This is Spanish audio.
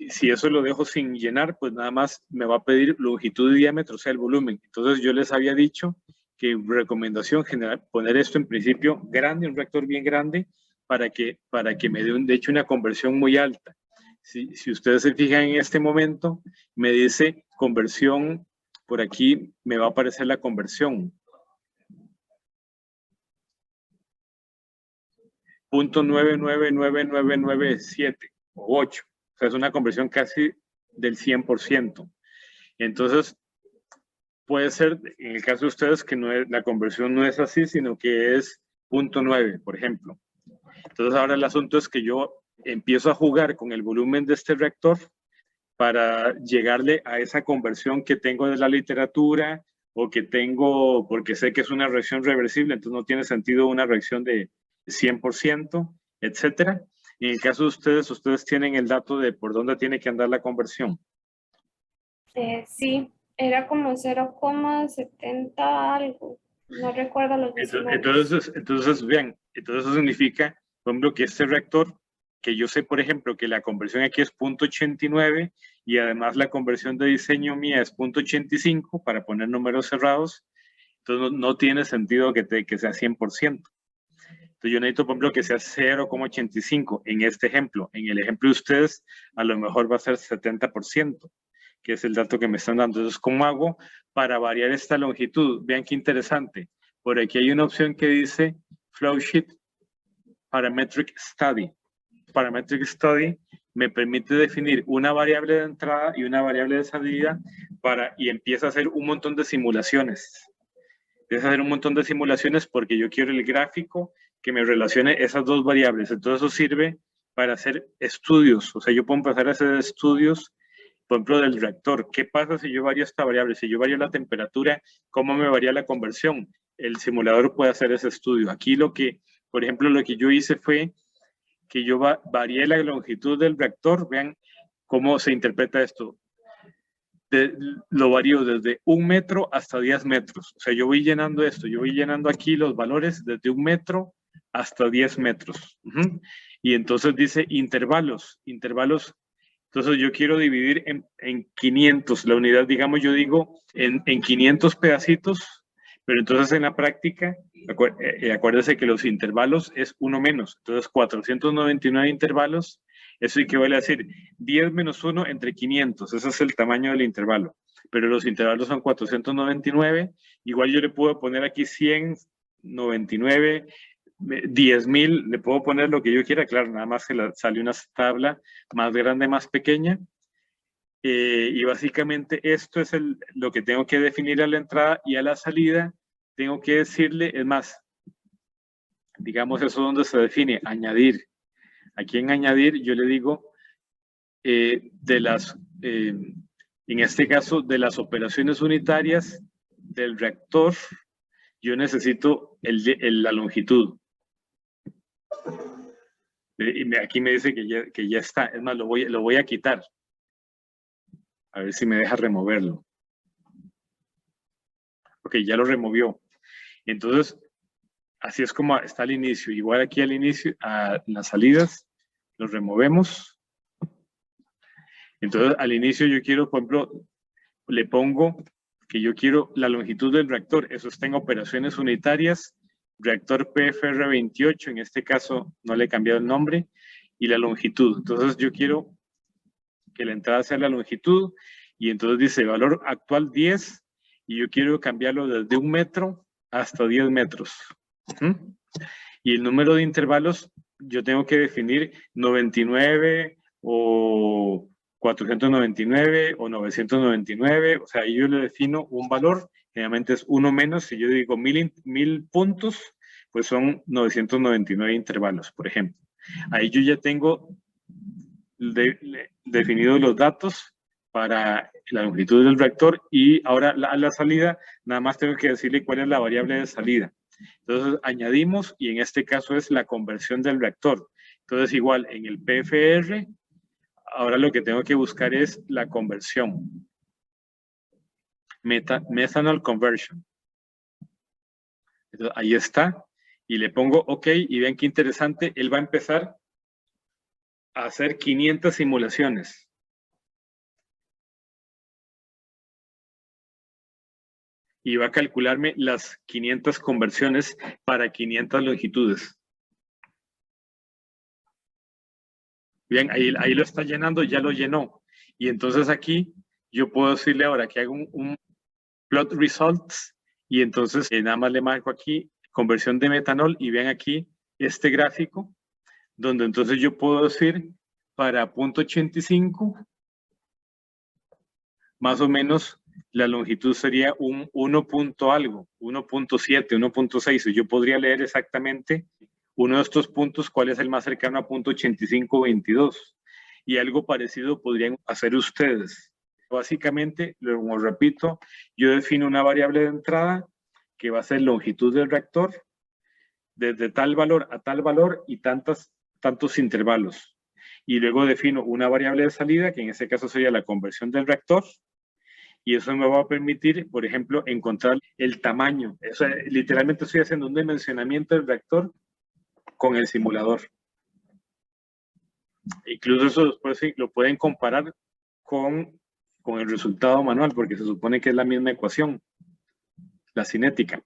si eso lo dejo sin llenar, pues nada más me va a pedir longitud y diámetro, o sea, el volumen. Entonces yo les había dicho que recomendación general, poner esto en principio grande, un reactor bien grande, para que me dé, de hecho, una conversión muy alta. Si ustedes se fijan en este momento, me dice conversión, por aquí me va a aparecer la conversión. 0.999997 o 8. O sea, es una conversión casi del 100%. Entonces, puede ser, en el caso de ustedes, que no es, la conversión no es así, sino que es 0.9, por ejemplo. Entonces, ahora el asunto es que yo empiezo a jugar con el volumen de este reactor para llegarle a esa conversión que tengo de la literatura o que tengo, porque sé que es una reacción reversible, entonces no tiene sentido una reacción de 100%, etcétera. En el caso de ustedes tienen el dato de por dónde tiene que andar la conversión. Sí, era como 0,70 algo. No recuerdo los decimales. Entonces, vean, entonces eso significa, por ejemplo, que este reactor, que yo sé, por ejemplo, que la conversión aquí es 0.89 y además la conversión de diseño mía es 0.85 para poner números cerrados, entonces no tiene sentido que sea 100%. Entonces yo necesito, por ejemplo, que sea 0,85 en este ejemplo. En el ejemplo de ustedes, a lo mejor va a ser 70%, que es el dato que me están dando. Entonces, ¿cómo hago para variar esta longitud? Vean qué interesante. Por aquí hay una opción que dice Flowsheet Parametric Study. Parametric Study me permite definir una variable de entrada y una variable de salida y empieza a hacer un montón de simulaciones. Empieza a hacer un montón de simulaciones porque yo quiero el gráfico que me relacione esas dos variables. Entonces eso sirve para hacer estudios. O sea, yo puedo empezar a hacer estudios, por ejemplo, del reactor. ¿Qué pasa si yo varío esta variable? Si yo varío la temperatura, ¿cómo me varía la conversión? El simulador puede hacer ese estudio. Aquí por ejemplo, lo que yo hice fue que yo varié la longitud del reactor. Vean cómo se interpreta esto. Lo varío desde 1 metro hasta 10 metros. O sea, yo voy llenando esto, yo voy llenando aquí los valores desde 1 metro hasta 10 metros. Y entonces dice intervalos. Entonces yo quiero dividir en 500 la unidad, digamos, yo digo en 500 pedacitos, pero entonces en la práctica, acuérdese que los intervalos es uno menos. Entonces 499 intervalos, eso equivale a decir 10 menos 1 entre 500, ese es el tamaño del intervalo. Pero los intervalos son 499, igual yo le puedo poner aquí 100, 99, 10.000, le puedo poner lo que yo quiera, claro, nada más sale una tabla más grande, más pequeña, y básicamente esto es lo que tengo que definir a la entrada y a la salida, tengo que decirle, es más, digamos eso donde se define, añadir. Aquí en añadir yo le digo en este caso, de las operaciones unitarias del reactor, yo necesito la longitud. Y aquí me dice que ya está. Es más, lo voy a quitar. A ver si me deja removerlo. Ok, ya lo removió. Entonces, así es como está al inicio. Igual aquí al inicio, a las salidas, los removemos. Entonces, al inicio yo quiero, por ejemplo, le pongo que yo quiero la longitud del reactor. Eso está en operaciones unitarias. Reactor PFR28, en este caso no le he cambiado el nombre, y la longitud. Entonces yo quiero que la entrada sea la longitud, y entonces dice valor actual 10, y yo quiero cambiarlo desde 1 metro hasta 10 metros. Y el número de intervalos, yo tengo que definir 99 o 499 o 999, o sea, yo le defino un valor, generalmente es uno menos, si yo digo 1000 puntos, pues son 999 intervalos, por ejemplo. Ahí yo ya tengo definidos los datos para la longitud del reactor, y ahora a la salida nada más tengo que decirle cuál es la variable de salida. Entonces añadimos, y en este caso es la conversión del reactor. Entonces igual en el PFR, ahora lo que tengo que buscar es la conversión. Methanol conversion. Entonces, ahí está. Y le pongo OK, y vean qué interesante, él va a empezar a hacer 500 simulaciones. y va a calcularme las 500 conversiones para 500 longitudes. Bien, ahí lo está llenando, ya lo llenó. Y entonces aquí yo puedo decirle ahora que haga un plot results y entonces nada más le marco aquí conversión de metanol y vean aquí este gráfico donde entonces yo puedo decir para punto 85 más o menos la longitud sería un 1 punto algo, 1.7, 1.6. Yo podría leer exactamente uno de estos puntos, cuál es el más cercano a punto 8522. Y algo parecido podrían hacer ustedes. Básicamente, como repito, yo defino una variable de entrada que va a ser longitud del reactor desde tal valor a tal valor y tantos intervalos. Y luego defino una variable de salida, que en este caso sería la conversión del reactor, y eso me va a permitir, por ejemplo, encontrar el tamaño. O sea, literalmente estoy haciendo un dimensionamiento del reactor con el simulador. Incluso eso después lo pueden comparar con el resultado manual, porque se supone que es la misma ecuación, la cinética.